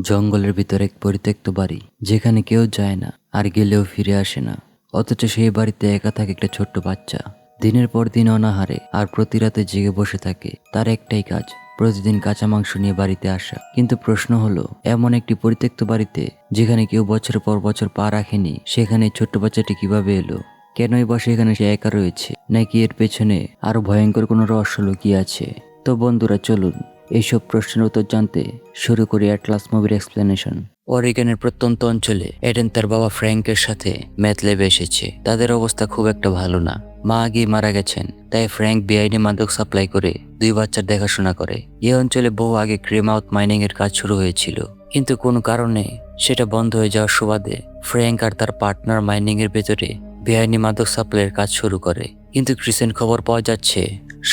জঙ্গলের ভিতর এক পরিত্যক্ত বাড়ি, যেখানে কেউ যায় না আর গেলেও ফিরে আসে না। অথচ সেই বাড়িতে একা থাকে একটা ছোট্ট বাচ্চা। দিনের পর দিন অনাহারে আর প্রতি রাতে জেগে বসে থাকে। তার একটাই কাজ, প্রতিদিন কাঁচা মাংস নিয়ে বাড়িতে আসা। কিন্তু প্রশ্ন হলো, এমন একটি পরিত্যক্ত বাড়িতে যেখানে কেউ বছরের পর বছর পা রাখেনি, সেখানে এই ছোট্ট বাচ্চাটি কিভাবে এলো? কেনই বা সেখানে সে একা রয়েছে, নাকি এর পেছনে আরো ভয়ঙ্কর কোনো রহস্য লুকিয়ে আছে? তো বন্ধুরা, চলুন এইসব প্রশ্নের উত্তর জানতে শুরু করি অ্যাটলাস মুভির এক্সপ্লেনেশন। অরিগনের প্রত্যন্ত অঞ্চলে এডেন তার বাবা ফ্র্যাঙ্কের সাথে ম্যাথ ল্যাবে এসেছে। তাদের অবস্থা খুব একটা ভালো না। মা আগেই মারা গেছেন, তাই ফ্র্যাঙ্ক বেআইনি মাদক সাপ্লাই করে দুই বাচ্চার দেখাশোনা করে। এই অঞ্চলে বহু আগে ক্রেমাউথ মাইনিং এর কাজ শুরু হয়েছিল, কিন্তু কোনো কারণে সেটা বন্ধ হয়ে যাওয়ার সুবাদে ফ্র্যাঙ্ক আর তার পার্টনার মাইনিং এর ভেতরে বেআইনি মাদক সাপ্লাইয়ের কাজ শুরু করে। কিন্তু রিসেন্ট খবর পাওয়া যাচ্ছে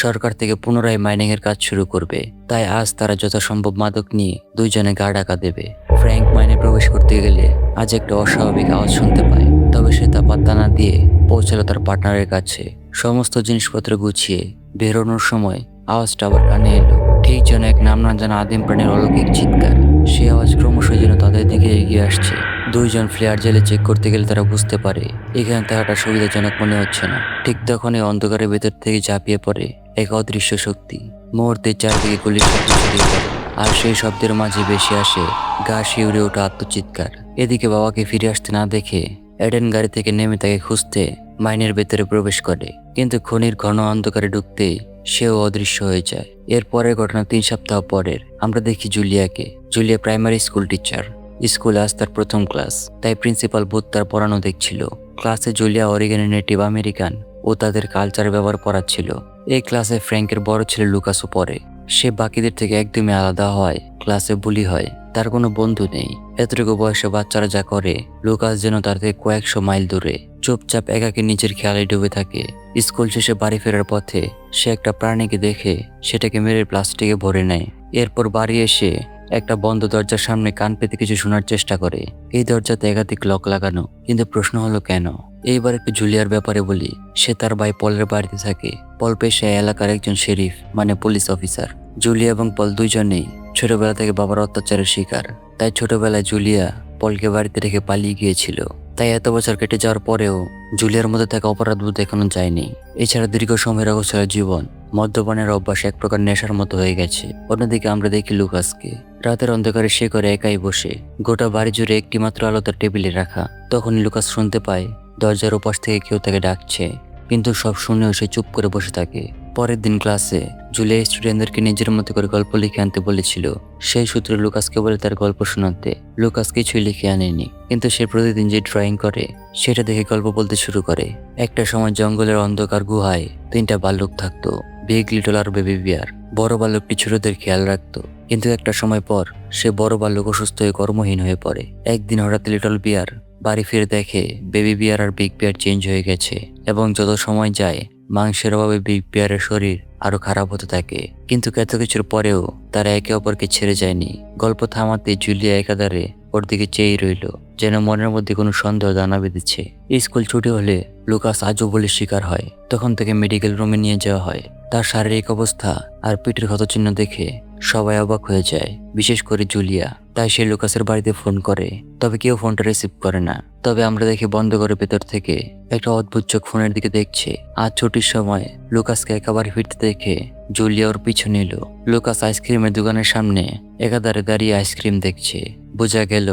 সরকার থেকে পুনরায় মাইনিং এর কাজ শুরু করবে, তাই আজ তারা যথাসম্ভব মাদক নিয়ে দুইজনে গা ঢাকা দেবে। ফ্র্যাঙ্ক মাইনে প্রবেশ করতে গেলে আজ একটা অস্বাভাবিক আওয়াজ শুনতে পায়, তবে সে তা পাত্তা না দিয়ে পৌঁছালো তার পার্টনারের কাছে। সমস্ত জিনিসপত্র গুছিয়ে বেরোনোর সময় আওয়াজটা আবার কানে এলো, ঠিক যেন এক নাম না জানা আদিম প্রাণীর অলৌকিক চিৎকার। সে আওয়াজ ক্রমশ যেন তাদের দিকে এগিয়ে আসছে। দুইজন ফ্লেয়ার জেলে চেক করতে গেলে তারা বুঝতে পারে এখানে থাকাটা সুবিধাজনক মনে হচ্ছে না। ঠিক তখনই অন্ধকারের ভেতর থেকে ঝাঁপিয়ে পড়ে এক অদৃশ্য শক্তি। মুহূর্তে চারদিকে গুলির শব্দ ছড়িয়ে পড়ে, আর সেই শব্দের মাঝে বেশি আসে গা শিউরে ওঠা আত্মচিৎকার। এদিকে বাবাকে ফিরে আসতে না দেখে এডেন গাড়ি থেকে নেমে তাকে খুঁজতে মাইনের ভেতরে প্রবেশ করে, কিন্তু খনির ঘন অন্ধকারে ঢুকতেই সেও অদৃশ্য হয়ে যায়। এর পরের ঘটনা 3 সপ্তাহ পরের। আমরা দেখি জুলিয়াকে। Julia primary school teacher. স্কুলে আজ তার প্রথম ক্লাস, তাই প্রিন্সিপাল বুথ তার পড়ানো দেখছিল। ক্লাসে জুলিয়া অরিগনের নেটিভ আমেরিকান ও তাদের কালচার ব্যবহার পড়াচ্ছিল। এই ক্লাসে ফ্র্যাঙ্কের বড় ছেলে লুকাসও পড়ে। সে বাকিদের থেকে একদমই আলাদা হয়, ক্লাসে বুলি হয়, তার কোনো বন্ধু নেই। এতটুকু বয়সে বাচ্চারা যা করে, লুকাস যেন তার থেকে কয়েকশো মাইল দূরে, চুপচাপ একাকে নিজের খেয়ালে ডুবে থাকে। স্কুল শেষে বাড়ি ফেরার পথে সে একটা প্রাণীকে দেখে সেটাকে মেরে প্লাস্টিকে ভরে নেয়। এরপর বাড়ি এসে একটা বন্ধ দরজার সামনে কান পেতে কিছু শোনার চেষ্টা করে। এই দরজাতে একাধিক লক লাগানো, কিন্তু প্রশ্ন হলো কেন? এইবার একটু জুলিয়ার ব্যাপারে বলি। সে তার ভাই পলের বাড়িতে থাকে। পল পেশায় এলাকার একজন শেরিফ, মানে পুলিশ অফিসার। জুলিয়া এবং পল দুইজনেই ছোটবেলা থেকে বাবার অত্যাচারের শিকার। তাই ছোটবেলায় জুলিয়া পলকে বাড়িতে রেখে পালিয়ে গিয়েছিল। তাই এত বছর কেটে যাওয়ার পরেও জুলিয়ার মধ্যে থাকা অপরাধবোধ এখনো যায়নি। এছাড়া দীর্ঘ সময়ের অগোছালো জীবন, মদ্যপানের অভ্যাস এক প্রকার নেশার মতো হয়ে গেছে। অন্যদিকে আমরা দেখি লুকাসকে। রাতের অন্ধকারে সে করে একাই বসে, গোটা বাড়ি জুড়ে একটি মাত্র আলো তার টেবিলে রাখা। তখনই লুকাস শুনতে পায় দরজার ওপাশ থেকে কেউ তাকে ডাকছে, কিন্তু সব শুনেও সে চুপ করে বসে থাকে। পরের দিন ক্লাসে জুলিয়া স্টুডেন্টদেরকে নিজের মতো করে গল্প লিখে আনতে বলেছিল। সেই সূত্রে লুকাসকে বলে তার গল্প শোনাতে। লুকাস কিছুই লিখে আনেনি, কিন্তু সে প্রতিদিন যে ড্রয়িং করে সেটা দেখে গল্প বলতে শুরু করে। একটা সময় জঙ্গলের অন্ধকার গুহায় 3টা ভাল্লুক থাকতো, বিগ, লিটল আর বেবি বিয়ার। বড় ভাল্লুকটি ছোটদের খেয়াল রাখতো, কিন্তু একটা সময় পর সে বড় ভাল্লুক অসুস্থ হয়ে কর্মহীন হয়ে পড়ে। একদিন হঠাৎ লিটল বিয়ার বাড়ি ফিরে দেখে বেবি বিয়ার আর বিগ বিয়ার চেঞ্জ হয়ে গেছে, এবং যত সময় যায় মাংসের অভাবে বিগ বিয়ারের শরীর আরো খারাপ হতে থাকে। কিন্তু এত কিছুর পরেও তারা একে অপরকে ছেড়ে যায়নি। গল্প থামাতে জুলিয়া একাধারে ওর দিকে চেয়েই রইল, যেন মনের মধ্যে কোনো সন্দেহ দানা বেঁধেছে। স্কুল ছুটি হলে লুকাস আজও বলে শিকার হয়। তখন থেকে মেডিকেল রুমে নিয়ে যাওয়া হয়। তার শারীরিক অবস্থা আর পিঠের ক্ষতচিহ্ন দেখে সবাই অবাক হয়ে যায়, বিশেষ করে জুলিয়া। তাই সে লুকাসের বাড়িতে ফোন করে, তবে কেউ ফোনটা রিসিভ করে না। তবে আমরা দেখি বন্ধ করে ভেতর থেকে একটা অদ্ভুত চোখ ফোনের দিকে দেখছে। আজ ছুটির সময় লুকাসকে একেবারে ফিরতে দেখে জুলিয়া ওর পিছু নিল। লুকাস আইসক্রিমের দোকানের সামনে একাধারে দাঁড়িয়ে আইসক্রিম দেখছে। বোঝা গেল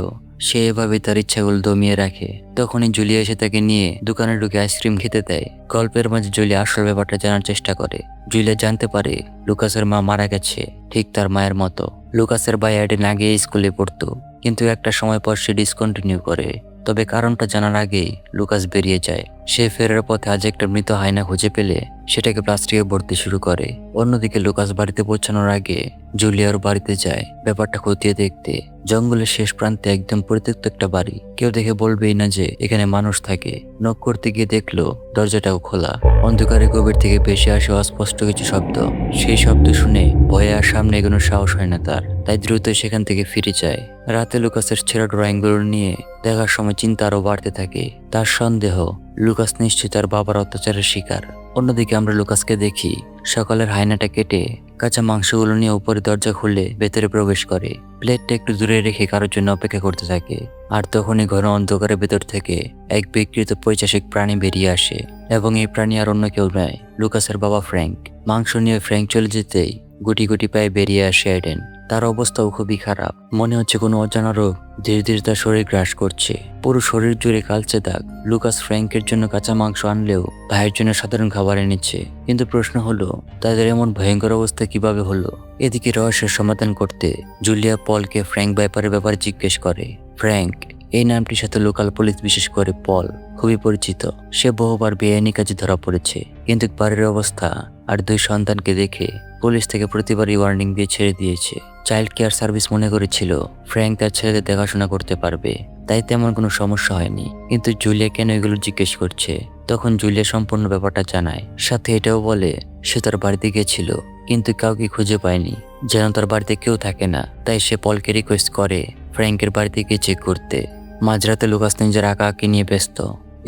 সে এভাবে তার ইচ্ছাগুলো দমিয়ে রাখে। তখনই জুলিয়া এসে তাকে নিয়ে দোকানে ঢুকে আইসক্রিম খেতে দেয়। গল্পের মাঝে জুলিয়া আসল ব্যাপারটা জানার চেষ্টা করে। জুলিয়া জানতে পারে লুকাসের মা মারা গেছে, ঠিক তার মায়ের মতো। লুকাসের ভাই এডেন আগে স্কুলে পড়তো, কিন্তু একটা সময় পর সে ডিসকন্টিনিউ করে। তবে কারণটা জানার আগেই লুকাস বেরিয়ে যায়। সে ফেরার পথে আজ একটা মৃত হায়না খুঁজে পেলে সেটাকে প্লাস্টিকে ভরতে শুরু করে। অন্যদিকে লুকাস বাড়িতে পৌঁছানোর আগে জুলিয়ার বাড়িতে যায় ব্যাপারটা খতিয়ে দেখতে। জঙ্গলের শেষ প্রান্তে একদম পরিত্যক্ত একটা বাড়ি। কেউ দেখে বলবেই না যে এখানে মানুষ থাকে। নক করতে গিয়ে দেখলো দরজাটাও খোলা। অন্ধকারে গভীর থেকে ভেসে আসে অস্পষ্ট কিছু শব্দ। সেই শব্দ শুনে ভয়ে আর সামনে এগোনোর সাহস হয় না তার, তাই দ্রুত সেখান থেকে ফিরে যায়। রাতে লুকাসের ছেঁড়া ড্রয়িংগুলো নিয়ে দেখার সময় চিন্তা আরো বাড়তে থাকে। তার সন্দেহ লুকাস নিশ্চয়ই তার বাবার অত্যাচারের শিকার। অন্যদিকে আমরা লুকাসকে দেখি সকালের হায়নাটা কেটে কাঁচা মাংসগুলো নিয়ে উপরে দরজা খুলে ভেতরে প্রবেশ করে। প্লেটটা একটু দূরে রেখে কারোর জন্য অপেক্ষা করতে থাকে। আর তখনই ঘন অন্ধকারের ভেতর থেকে এক বিকৃত পৈশাচিক প্রাণী বেরিয়ে আসে এবং এই প্রাণী আর অন্য কেউ নয়, লুকাসের বাবা ফ্র্যাঙ্ক। মাংস নিয়ে ফ্র্যাঙ্ক চলে যেতেই গুটি গুটি পায়ে বেরিয়ে আসে এডেন। তার অবস্থাও খুবই খারাপ, মনে হচ্ছে কোনো অজানা রোগ ধীরে ধীরে তার শরীর গ্রাস করছে। পুরো শরীর জুড়ে কালচে দাগ। লুকাস ফ্র্যাঙ্কের জন্য কাঁচা মাংস আনলেও ভাইয়ের জন্য সাধারণ খাবার এনেছে। কিন্তু প্রশ্ন হলো, তাদের এমন ভয়ঙ্কর অবস্থা কিভাবে হলো? এদিকে রহস্যের সমাধান করতে জুলিয়া পলকে ফ্র্যাঙ্ক ভাইপারের ব্যাপারে জিজ্ঞেস করে। ফ্র্যাঙ্ক এই নামটির সাথে লোকাল পুলিশ, বিশেষ করে পল, খুবই পরিচিত। সে বহুবার বেআইনি কাজে ধরা পড়েছে, কিন্তু বাড়ির অবস্থা আর দুই সন্তানকে দেখে পুলিশ থেকে প্রতিবারই ওয়ার্নিং দিয়ে ছেড়ে দিয়েছে। চাইল্ড কেয়ার সার্ভিস মনে করেছিল ফ্র্যাঙ্ক তার ছেলেদের দেখাশোনা করতে পারবে, তাই তেমন কোনো সমস্যা হয়নি। কিন্তু জুলিয়া কেন এগুলো জিজ্ঞেস করছে? তখন জুলিয়া সম্পূর্ণ ব্যাপারটা জানায়, সাথে এটাও বলে সে তার বাড়িতে গিয়েছিল কিন্তু কাউকে খুঁজে পায়নি, যেন তার বাড়িতে কেউ থাকে না। তাই সে পলকে রিকোয়েস্ট করে ফ্র্যাঙ্কের বাড়িতে গিয়ে চেক করতে। মাঝরাতে লুকাস নিজের আঁকি নিয়ে ব্যস্ত।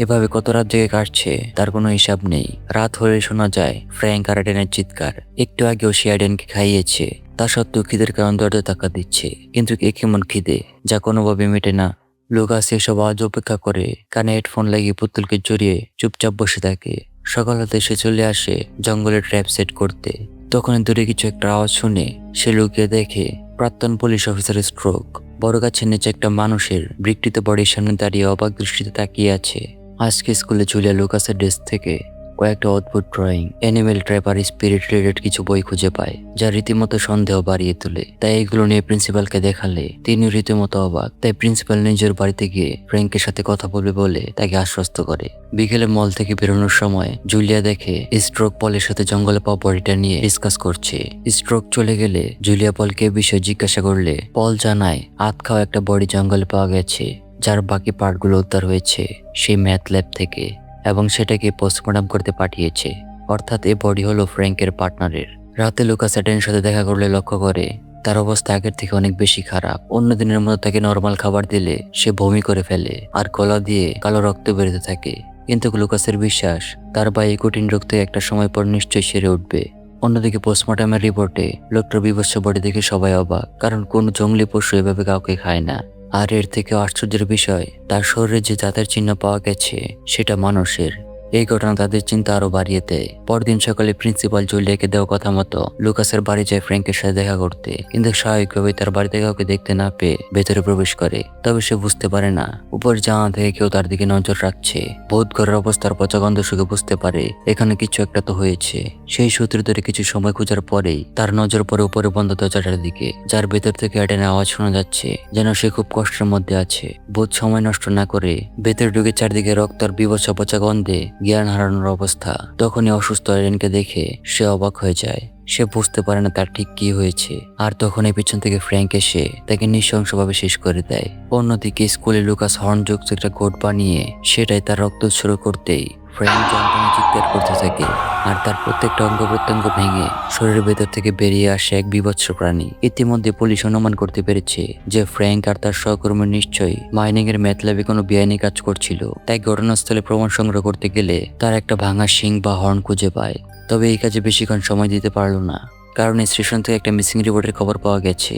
এভাবে কত রাত জেগে কাটছে তার কোনো হিসাব নেই। রাত হলে শোনা যায় ফ্র্যাঙ্ক আর এডেনের চিৎকার। একটু আগেও সে এডেনকে খাইয়েছে, তা সত্ত্বেও খিদের কারণ দরজা টাকা দিচ্ছে, কিন্তু এ কেমন খিদে যা কোনোভাবে মেটে না। লুকাস এসব আওয়াজ উপেক্ষা করে কানে হেডফোন লাগিয়ে পুতুলকে জড়িয়ে চুপচাপ বসে থাকে। সকাল হতে সে চলে আসে জঙ্গলে ট্র্যাপ সেট করতে। তখন দূরে কিছু একটা আওয়াজ শুনে সে লুকিয়ে দেখে প্রাক্তন পুলিশ অফিসারের স্ট্রোক। বড় গাছের নিচে একটা মানুষের বিকৃত বডির সামনে দাঁড়িয়ে অবাক দৃষ্টিতে তাকিয়ে আছে। আজকে স্কুলে জুলিয়া লুকাসের ডেস্ক থেকে কয়েকটা অদ্ভুত ড্রয়িং, অ্যানিমেল ট্র্যাপ আর স্পিরিট রিলেটেড কিছু বই খুঁজে পায়, যা রীতিমতো সন্দেহ বাড়িয়ে তোলে। তাই এগুলো নিয়ে প্রিন্সিপালকে দেখালে তিনি রীতিমতো অবাক। তাই প্রিন্সিপাল নিজের বাড়িতে গিয়ে ফ্র্যাঙ্কের সাথে কথা বলবে বলে তাকে আশ্বস্ত করে। বিকেলে মল থেকে বেরোনোর সময় জুলিয়া দেখে স্ট্রোক পলের সাথে জঙ্গলে পাওয়া বডিটা নিয়ে ডিসকাস করছে। স্ট্রোক চলে গেলে জুলিয়া পলকে বিষয় জিজ্ঞাসা করলে পল জানায় আধখাওয়া একটা বডি জঙ্গলে পাওয়া গেছে, যার বাকি পার্টগুলো উদ্ধার হয়েছে সেই ম্যাথ ল্যাব থেকে, এবং সেটাকে পোস্টমর্টম করতে পাঠিয়েছে। অর্থাৎ এই বডি হলো ফ্র্যাঙ্কের পার্টনারের। রাতে লুকাস এডেনের সাথে দেখা করলে লক্ষ্য করে তার অবস্থা আগের থেকে অনেক বেশি খারাপ। অন্য দিনের মতো তাকে নর্মাল খাবার দিলে সে বমি করে ফেলে আর গলা দিয়ে কালো রক্ত বেরোতে থাকে। কিন্তু লুকাসের বিশ্বাস তার বা এই কঠিন রোগ থেকে একটা সময় পর নিশ্চয়ই সেরে উঠবে। অন্যদিকে পোস্টমর্টমের রিপোর্টে লোকটার বিভৎস বডি দেখে সবাই অবাক, কারণ কোন জঙ্গলি পশু এভাবে কাউকে খায় না। আর এর থেকে আশ্চর্যের বিষয়, তার শরীরে যে দাঁতের চিহ্ন পাওয়া গেছে সেটা মানুষের। এই ঘটনা তাদের চিন্তা আরো বাড়িয়ে দেয়। পরদিন সকালে প্রিন্সিপাল জুলিয়াকে দেওয়া কথা মতো লুকাসের বাড়ি যায় ফ্র্যাঙ্কের সাথে দেখা করতে, কিন্তু স্বাভাবিকভাবে তার বাড়িতে কাউকে দেখতে না পেয়ে ভেতরে প্রবেশ করে। তবে সে বুঝতে পারে না উপর জানালা থেকে কেউ তার দিকে নজর রাখছে। বোধ ঘরের অবস্থার পচা গন্ধ শুকে বুঝতে পারে এখানে কিছু একটা তো হয়েছে। সেই সূত্র ধরে কিছু সময় খোঁজার পরেই তার নজর পড়ে উপরে বন্ধ দরজাটার দিকে, যার ভেতর থেকে এডেনের আওয়াজ শোনা যাচ্ছে, যেন সে খুব কষ্টের মধ্যে আছে। বোধ সময় নষ্ট না করে ভেতরে ঢুকে চারদিকে রক্ত আর বিভৎস পচা গন্ধে জ্ঞান হারানোর অবস্থা। তখনই অসুস্থ এডেনকে দেখে সে অবাক হয়ে যায়। সে বুঝতে পারে না তার ঠিক কি হয়েছে। আর তখন এই পিছন থেকে ফ্র্যাঙ্ক এসে তাকে নৃশংসভাবে শেষ করে দেয়। অন্যদিকে স্কুলে লুকাস হর্নযুক্ত একটা কোট বানিয়ে সেটাই তার রক্ত উৎসর্গ করতেই ফ্র্যাঙ্ক যন্ত্রণা চিৎকার করতে থাকে, আর তার প্রত্যেকটা অঙ্গ প্রত্যঙ্গ ভেঙে শরীরের ভেতর থেকে বেরিয়ে আসে এক বিভৎস প্রাণী। ইতিমধ্যে পুলিশ অনুমান করতে পেরেছে যে ফ্র্যাঙ্ক আর তার সহকর্মী নিশ্চয়ই মাইনিং এর ম্যাথ ল্যাবে কোনো বেআইনি কাজ করছিল। তাই ঘটনাস্থলে প্রমাণ সংগ্রহ করতে গেলে তার একটা ভাঙা শিং বা হর্ন খুঁজে পায়। তবে এই কাজে বেশিক্ষণ সময় দিতে পারল না, কারণ স্টেশন থেকে একটা মিসিং রিপোর্টের খবর পাওয়া গেছে।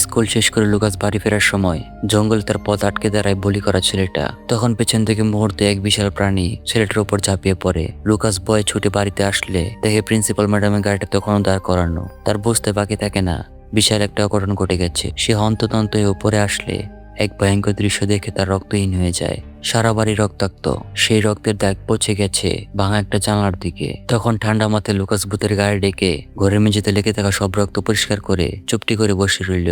স্কুল শেষ করে লুকাস বাড়ি ফেরার সময় জঙ্গল তার পথ আটকে দাঁড়ায় বলি করা ছেলেটা। তখন পেছন থেকে মুহূর্তে এক বিশাল প্রাণী ছেলেটার উপর ঝাঁপিয়ে পড়ে। লুকাস ভয়ে ছুটে বাড়িতে আসলে দেখে প্রিন্সিপাল ম্যাডামের গাড়িটা তখনও দাঁড় করানো। তার বুঝতে বাকি থাকে না বিশাল একটা অঘটন ঘটে গেছে। সে হন্তদন্ত হয়ে উপরে আসলে এক ভয়ঙ্কর দৃশ্য দেখে তার রক্তহীন হয়ে যায়। সারা বাড়ি রক্তাক্ত, সেই রক্তের দাগ পৌঁছে গেছে ভাঙা একটা জানলার দিকে। তখন ঠান্ডা মাথায় লুকাস ভূতের গায়ে ডেকে ঘরের মেঝেতে লেগে থাকা সব রক্ত পরিষ্কার করে চুপটি করে বসে রইল।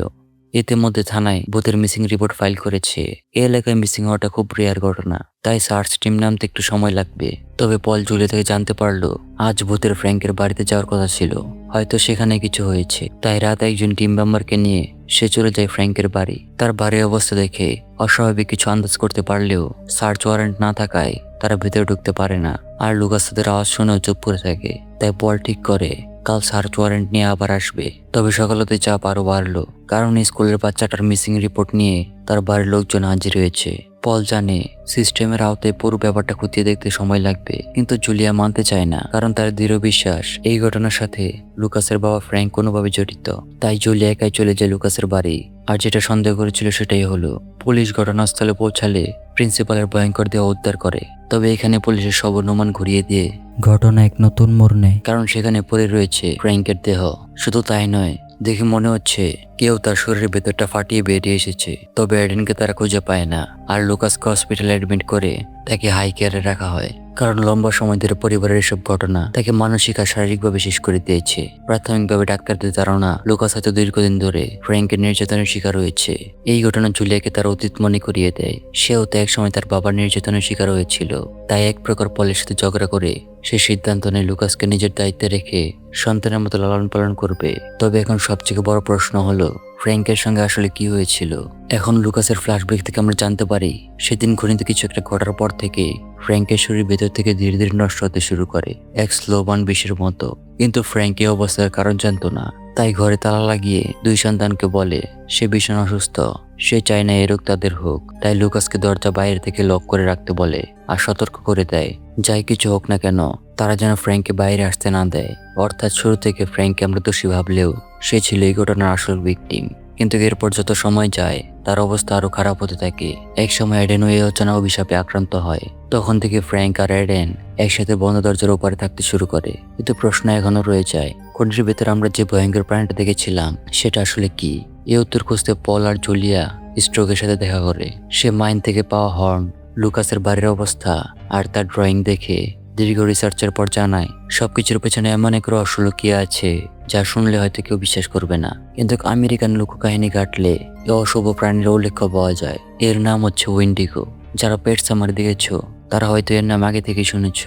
ইতিমধ্যে থানায় ভূতের মিসিং রিপোর্ট ফাইল করেছে। এই এলাকায় মিসিং হওয়াটা খুব রেয়ার ঘটনা, তাই সার্চ টিম নামতে একটু সময় লাগবে। তবে পল জুলিয়া থেকে জানতে পারলো আজ ভূতের ফ্র্যাঙ্কের বাড়িতে যাওয়ার কথা ছিল। হয়তো সেখানে কিছু হয়েছে, তাই রাত একজন টিম মেম্বারকে নিয়ে সে চলে যায় ফ্র্যাঙ্কের বাড়ি। তার বাড়ির অবস্থা দেখে অস্বাভাবিক কিছু আন্দাজ করতে পারলেও সার্চ ওয়ারেন্ট না থাকায় তারা ভেতরে ঢুকতে পারে না। আর লুকাস তাদের আওয়াজ শুনেও চুপ করে থাকে। তাই পল ঠিক করে কাল সার্চ ওয়ারেন্ট নিয়ে আবার আসবে। তবে সকালতে চাপ আরো বাড়লো, কারণ স্কুলের বাচ্চাটার মিসিং রিপোর্ট নিয়ে তার বাড়ির লোকজন হাজির হয়েছে। পল জানে সিস্টেমের আওতায় পুরো ব্যাপারটা খতিয়ে দেখতে সময় লাগবে, কিন্তু জুলিয়া মানতে চায় না, কারণ তার দৃঢ় বিশ্বাস এই ঘটনার সাথে লুকাসের বাবা ফ্র্যাঙ্ক কোনোভাবে জড়িত। তাই জুলিয়া একাই চলে যায় লুকাসের বাড়ি। আর যেটা সন্দেহ করেছিল সেটাই হলো, পুলিশ ঘটনাস্থলে পৌঁছালে প্রিন্সিপালের ভয়ঙ্কর দেহ উদ্ধার করে। তবে এখানে পুলিশের সব অনুমান ঘুরিয়ে দিয়ে ঘটনা এক নতুন মোড় নেয়, কারণ সেখানে পড়ে রয়েছে ফ্র্যাঙ্কের দেহ। শুধু তাই নয়, দেখে মনে হচ্ছে কেউ তার শরীরের ভেতরটা ফাটিয়ে বেরিয়ে এসেছে। তবে এডেনকে তারা খুঁজে পায় না, আর লুকাসকে হসপিটালে অ্যাডমিট করে তাকে হাই কেয়ারে রাখা হয়, কারণ লম্বা সময় ধরে পরিবারের এসব ঘটনা তাকে মানসিক আর শারীরিকভাবে শেষ করে দিয়েছে। প্রাথমিকভাবে ডাক্তারদের ধারণা লুকাস হয়তো দীর্ঘদিন ধরে ফ্র্যাঙ্কের নির্যাতনের শিকার হয়েছে। এই ঘটনা জুলিয়াকে তার অতীত মনে করিয়ে দেয়। সেও তো একসময় তার বাবার নির্যাতনের শিকার হয়েছিল। তাই এক প্রকার পলের সাথে ঝগড়া করে সে সিদ্ধান্ত নেয় লুকাসকে নিজের দায়িত্বে রেখে সন্তানের মতো লালন পালন করবে। তবে এখন সবচেয়ে বড় প্রশ্ন হলো, ফ্র্যাঙ্কের সঙ্গে আসলে কি হয়েছিল? এখন লুকাসের ফ্ল্যাশব্যাক থেকে আমরা জানতে পারি, সেদিন ঘড়িতে কিছু একটা ঘটার পর থেকে ফ্র্যাঙ্কের শরীর ভেতর থেকে ধীরে ধীরে নষ্ট হতে শুরু করে, এক স্লোবান বিষের মতো। কিন্তু ফ্র্যাঙ্ক এই অবস্থার কারণ জানতো না। তাই ঘরে তালা লাগিয়ে দুই সন্তানকে বলে সে ভীষণ অসুস্থ, সে চায় না এ রোগ তাদের হোক। তাই লুকাসকে দরজা বাইরে থেকে লক করে রাখতে বলে আর সতর্ক করে দেয়, যাই কিছু হোক না কেন তারা যেন ফ্র্যাঙ্ককে বাইরে আসতে না দেয়। অর্থাৎ শুরু থেকে ফ্র্যাঙ্ককে আমরা দোষী ভাবলেও সে ছিল এই ঘটনার আসল ভিকটিম। কিন্তু এরপর যত সময় যায় তার অবস্থা আরো খারাপ হতে থাকে। এক সময় এডেনও এই অচেনা অভিশাপে আক্রান্ত হয়। তখন থেকে ফ্র্যাঙ্ক আর এডেন একসাথে বন্ধ দরজার ওপারে থাকতে শুরু করে। কিন্তু প্রশ্ন এখনো রয়ে যায়, খনির ভেতরে আমরা যে ভয়ঙ্কর প্রাণীটা দেখেছিলাম সেটা আসলে কি? এই উত্তর খুঁজতে পল আর জুলিয়া স্ট্রোকের সাথে দেখা করে। সে মাইন থেকে পাওয়া হর্ন, লুকাসের বাড়ির অবস্থা আর তার ড্রয়িং দেখে দীর্ঘ রিসার্চের পর জানায় সবকিছুর পেছনে এমন এক রহস্য লুকিয়ে আছে যা শুনলে হয়তো কেউ বিশ্বাস করবে না। কিন্তু আমেরিকান লোককাহিনী ঘাটলে এই অশুভ প্রাণীর উল্লেখ পাওয়া যায়। এর নাম হচ্ছে উইন্ডিগো। যারা পেট সামারি দেখেছো তারা হয়তো এর নাম আগে থেকে শুনেছ।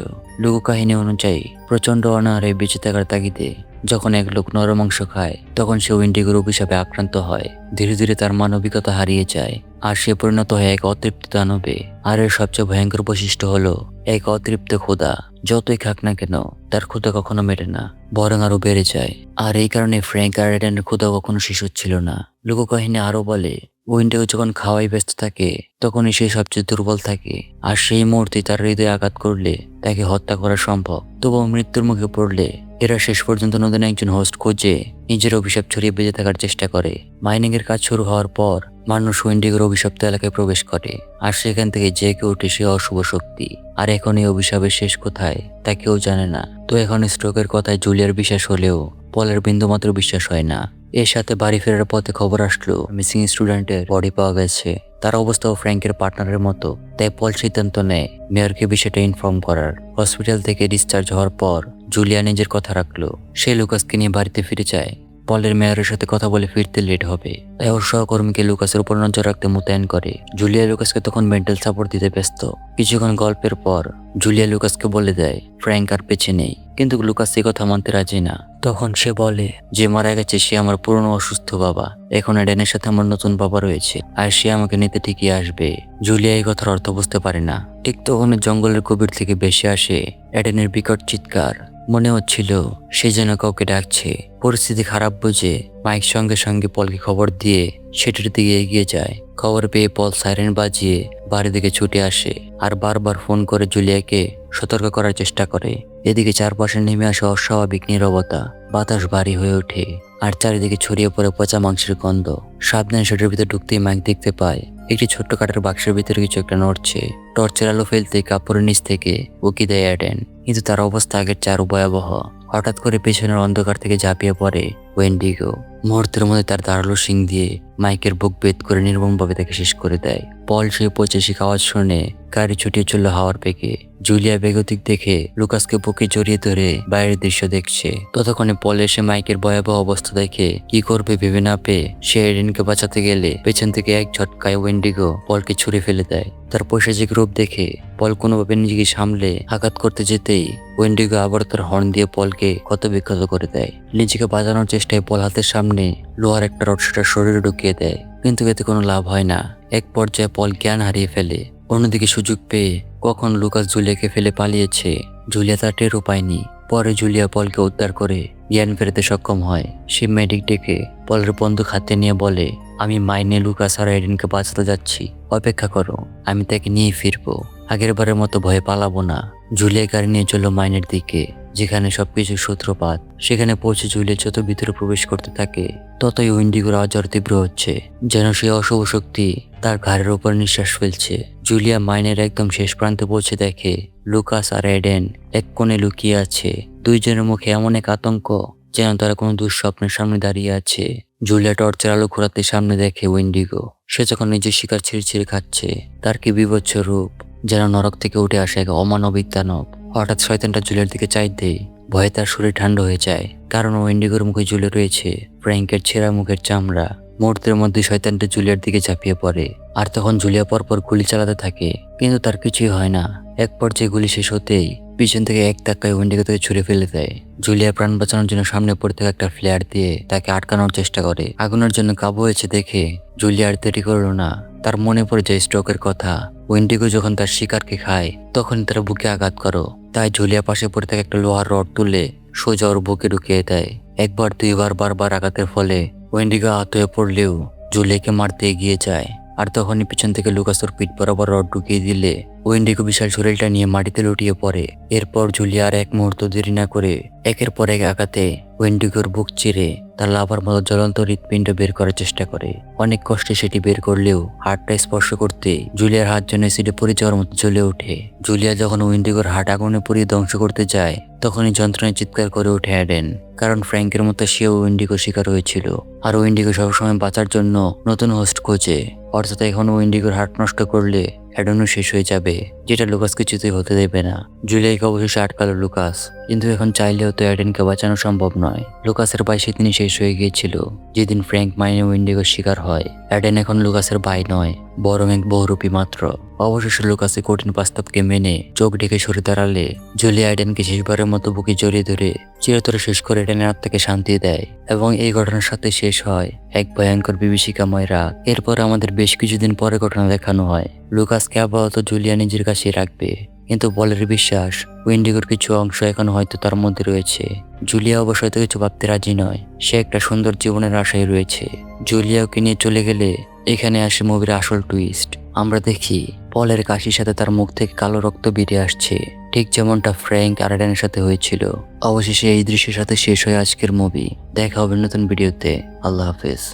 লোককাহিনী অনুযায়ী প্রচন্ড অনাহারে বেঁচে থাকার তাগিদে যখন এক লোক নরমাংস খায় তখন সে উইন্ডিগোর অভিশাপে আক্রান্ত হয়। ধীরে ধীরে তার মানবিকতা হারিয়ে যায় আর সে পরিণত হয় এক অতৃপ্ত দানবে। আর এর সবচেয়ে ভয়ঙ্কর বৈশিষ্ট্য হলো এক অতৃপ্ত ক্ষুধা। যতই খাক না কেন তার ক্ষুধা কখনো মেটে না, বরং আরো বেড়ে যায়। আর এই কারণে ফ্র্যাঙ্ক আর এডেনের ক্ষুধা কখনো শেষ হচ্ছিল না। লোককাহিনী আরো বলে উইন্ডিগো যখন খাওয়াই ব্যস্ত থাকে তখনই সে সবচেয়ে দুর্বল থাকে, আর সেই মুহূর্তে তার হৃদয়ে আঘাত করলে তাকে হত্যা করা সম্ভব। তবুও মৃত্যুর মুখে পড়লে এরা শেষ পর্যন্ত নতুন একজন হোস্ট খুঁজে নিজের অভিশাপ ছড়িয়ে বেঁচে থাকার চেষ্টা করে। মাইনিং এর কাজ শুরু হওয়ার পর মানুষ উইন্ডিগোর অভিশপ্ত এলাকায় প্রবেশ করে, আর সেখান থেকে জেগে ওঠে সে অশুভ শক্তি। আর এখন এই অভিশাপের শেষ কোথায় তা কেউ জানে না। তো এখন স্ট্রোকের কথায় জুলিয়ার বিশ্বাস হলেও পলের বিন্দুমাত্র বিশ্বাস হয় না। এর সাথে বাড়ি ফেরার পথে খবর আসলো মিসিং স্টুডেন্টের বডি পাওয়া গেছে। তার অবস্থাও ফ্র্যাঙ্কের পার্টনারের মতো। তাই পল সিদ্ধান্ত নেয় মেয়রকে বিষয়টা ইনফর্ম করার। হসপিটাল থেকে ডিসচার্জ হওয়ার পর জুলিয়া নিজের কথা রাখলো। সে লুকাসকে নিয়ে বাড়িতে ফিরে যায়। পলের মেয়রের সাথে কথা বলে ফিরতে লেট হবে, তাই ওর সহকর্মীকে লুকাসের উপর নজর রাখতে মোতায়েন করে। জুলিয়া লুকাসকে তখন মেন্টাল সাপোর্ট দিতে ব্যস্ত। কিছুক্ষণ গল্পের পর জুলিয়া লুকাসকে বলে দেয় ফ্র্যাঙ্ক আর পেছে নেই, কিন্তু লুকাস এই কথা মানতে রাজি না। তখন সে বলে যে মারা গেছে সে আমার পুরনো অসুস্থ বাবা, এখন এডেনের সাথে আমার নতুন বাবা রয়েছে আর সে আমাকে নিতে ঠিকই আসবে। জুলিয়া এই কথার অর্থ বুঝতে পারে না। ঠিক তখন জঙ্গলের গভীর থেকে ভেসে আসে এডেনের বিকট চিৎকার। মনে হচ্ছিল সে যেন কাউকে ডাকছে। পরিস্থিতি খারাপ বুঝে মাইক সঙ্গে সঙ্গে পলকে খবর দিয়ে সেটির দিকে এগিয়ে যায়। খবর পেয়ে পল সাইরেন বাজিয়ে বাড়ির দিকে ছুটে আসে আর বারবার ফোন করে জুলিয়াকে সতর্ক করার চেষ্টা করে। এদিকে চারপাশে নেমে আসে অস্বাভাবিক নীরবতা। বাতাস ভারী হয়ে ওঠে আর চারিদিকে ছড়িয়ে পড়ে পচা মাংসের গন্ধ। সাবধানে সেটার ভিতরে ঢুকতেই মাইক দেখতে পায় একটি ছোট্ট কাঠের বাক্সের ভিতরে কিছু একটা নড়ছে। টর্চের আলো ফেলতে কাপড়ের নিচ থেকে উকি দেয় এডেন, কিন্তু তার অবস্থা আগের চেয়ে আরো ভয়াবহ। হঠাৎ করে পেছনের অন্ধকার থেকে ঝাঁপিয়ে পড়ে উইন্ডিগো। মুহূর্তের মধ্যে তার ধারালো শিং দিয়ে মাইকের বুক বেদ করে নির্মমভাবে তাকে শেষ করে দেয়। পল সেই পচেশিক আওয়াজ শুনে গাড়ি ছুটিয়ে চলল হাওয়ার বেগে। জুলিয়া বেগতিক দেখে লুকাসকে বুকে জড়িয়ে ধরে বাইরের দৃশ্য দেখছে। ততক্ষণে পল এসে মাইকের ভয়াবহ অবস্থা দেখে কি করবে ভেবে না পেয়ে সে এডেনকে বাঁচাতে গেলে পেছন থেকে এক ঝটকায় উইন্ডিগো পলকে ছুঁড়ে ফেলে দেয়। তার পৈশাচিক রূপ দেখে পল কোনোভাবে নিজেকে সামলে আঘাত করতে যেতেই উইন্ডিগো আবার তার হর্ন দিয়ে পলকে ক্ষতবিক্ষত করে দেয়। নিজেকে বাঁচানোর চেষ্টায় পল হাতের সামনে লোহার একটা রড সেটার শরীরে ঢুকিয়ে দেয়, কিন্তু এতে কোনো লাভ হয় না। এক পর্যায়ে পল জ্ঞান হারিয়ে ফেলে। অন্যদিকে সুযোগ পেয়ে কখন লুকাস জুলিয়াকে ফেলে পালিয়েছে জুলিয়া তার টেরও পায়নি। পরে জুলিয়া পলকে উদ্ধার করে জ্ঞান ফেরাতে সক্ষম হয়। সে মেডিক ডেকে পলের বন্দুক হাতে নিয়ে বলে আমি মাইনে, লুকাস আর এডেনকে বাঁচাতে যাচ্ছি, অপেক্ষা করো, আমি তাকে নিয়ে ফিরবো, আগের বারের মতো ভয়ে পালাবো না। জুলিয়া গাড়ি নিয়ে চলল মাইনের দিকে, যেখানে সবকিছু সূত্রপাত। সেখানে পৌঁছে জুলিয়া যত ভিতরে প্রবেশ করতে থাকে ততই উইন্ডিগোর আওয়াজ আরো তীব্র হচ্ছে, যেন সে অশুভ শক্তি তার ঘাড়ের উপর নিঃশ্বাস ফেলছে। জুলিয়া মাইনের একদম শেষ প্রান্তে পৌঁছে দেখে লুকাস আর এডেন এক কোণে লুকিয়ে আছে। দুইজনের মুখে এমন এক আতঙ্ক যেন তারা কোনো দুঃস্বপ্নের সামনে দাঁড়িয়ে আছে। জুলিয়া টর্চের আলো ঘোরাতে সামনে দেখে উইন্ডিগো। সে যখন নিজের শিকার ছিঁড়ে ছিঁড়ে খাচ্ছে, তার কি বিভৎস রূপ, যেন নরক থেকে উঠে আসে এক অমানবিক দানব। হঠাৎ শয়তানটা জুলিয়ার দিকে চাইতেই ভয়ে তার শরীর ঠান্ডা হয়ে যায়, কারণ উইন্ডিগোর মুখে ঝুলে রয়েছে ফ্র্যাঙ্কের ছেঁড়া মুখের চামড়া। মুহূর্তের মধ্যে শয়তানটা জুলিয়ার দিকে ঝাঁপিয়ে পড়ে, আর তখন জুলিয়া পরপর গুলি চালাতে থাকে, কিন্তু তার কিছুই হয় না। এক পর্যায়ে গুলি শেষ হতেই পিছন থেকে এক ধাক্কায় উইন্ডিগো থেকে ছুড়ে ফেলে দেয়। জুলিয়া প্রাণ বাঁচানোর জন্য সামনে পড়ে থাকা একটা ফ্লেয়ার দিয়ে তাকে আটকানোর চেষ্টা করে। আগুনের জন্য কাবু হয়েছে দেখে জুলিয়া আর দেরি করলো না। তার মনে পড়ে যায় স্ট্রোকের কথা। উইন্ডিগো যখন তার শিকারকে খায় তখন তার বুকে আঘাত করো, তাই জুলিয়া পাশে পড়ে থাকা একটা লোহার রড তুলে সোজা ওর বুকে ঢুকিয়ে দেয়। একবার দুইবার বারবার আঘাতের ফলে উইন্ডিগো আহত হয়ে পড়লেও জুলিয়াকে মারতে এগিয়ে যায়। আর তখনই পিছন থেকে লুকাস ওর পিঠ বরাবর রড ঢুকিয়ে দিলে উইন্ডিগো বিশাল শরীরটা নিয়ে মাটিতে লুটিয়ে পড়ে। এরপর জুলিয়া আর এক মুহূর্ত দেরি না করে একের পর এক আঘাতে উইন্ডিগোর বুক চিরে তার লাভার মতো জ্বলন্ত হৃৎপিণ্ড বের করার চেষ্টা করে। অনেক কষ্টে সেটি বের করলেও হাড়টা স্পর্শ করতে জুলিয়ার হাত যেন এসিডে পড়ে যাওয়ার মতো জ্বলে ওঠে। জুলিয়া যখন উইন্ডিগোর হাট আগুনে পুড়িয়ে ধ্বংস করতে যায় তখনই যন্ত্রণায় চিৎকার করে ওঠে এডেন, কারণ ফ্র্যাঙ্কের মতো সেও উইন্ডিগো শিকার হয়েছিল। আর উইন্ডিগো সবসময় বাঁচার জন্য নতুন হোস্ট খোঁজে, অর্থাৎ এখন উইন্ডিগোর হার্ট নষ্ট করলে এডেনও শেষ হয়ে যাবে, যেটা লুকাস কিছুতেই হতে দেবে না। জুলিয়াকে অবশেষে আটকালো লুকাস, কিন্তু এখন চাইলেও তো এডেনকে বাঁচানো সম্ভব নয়। লুকাসের ভাই সেদিনই শেষ হয়ে গিয়েছিল যেদিন ফ্র্যাঙ্ক মাইনে উইন্ডিগোর শিকার হয়। এডেন এখন লুকাসের ভাই নয়, বরং এক বহুরূপী মাত্র। অবশেষে লুকাসে কঠিন বাস্তবকে মেনে চোখ ঢেকে সরে দাঁড়ালে জুলিয়া এডেনকে শেষবারের মতো বুকে জড়িয়ে ধরে চিরতরে শেষ করে এডেনের আত্মাকে শান্তি দেয়, এবং এই ঘটনার সাথে শেষ হয় এক ভয়ঙ্কর বিভীষিকাময় রাত। এরপর আমাদের বেশ কিছুদিন পরে ঘটনা দেখানো হয় লুকাসকে আপাতত জুলিয়া নিজের কাছে রাখবে, কিন্তু পলের বিশ্বাস উইন্ডিগোর কিছু অংশ এখন হয়তো তার মধ্যে রয়েছে। জুলিয়া অবশ্য হয়তো কিছু ভাবতে রাজি নয়, সে একটা সুন্দর জীবনের আশায় রয়েছে। জুলিয়াকে নিয়ে চলে গেলে এখানে আসে মুভির আসল টুইস্ট। আমরা দেখি পলের কাশির সাথে তার মুখ থেকে কালো রক্ত বেরিয়ে আসছে, ঠিক যেমনটা ফ্র্যাঙ্ক আর এডেনের সাথে হয়েছিল। অবশেষে এই দৃশ্যের সাথে শেষ হয় আজকের মুভি। দেখা হবে নতুন ভিডিওতে। আল্লাহ হাফেজ।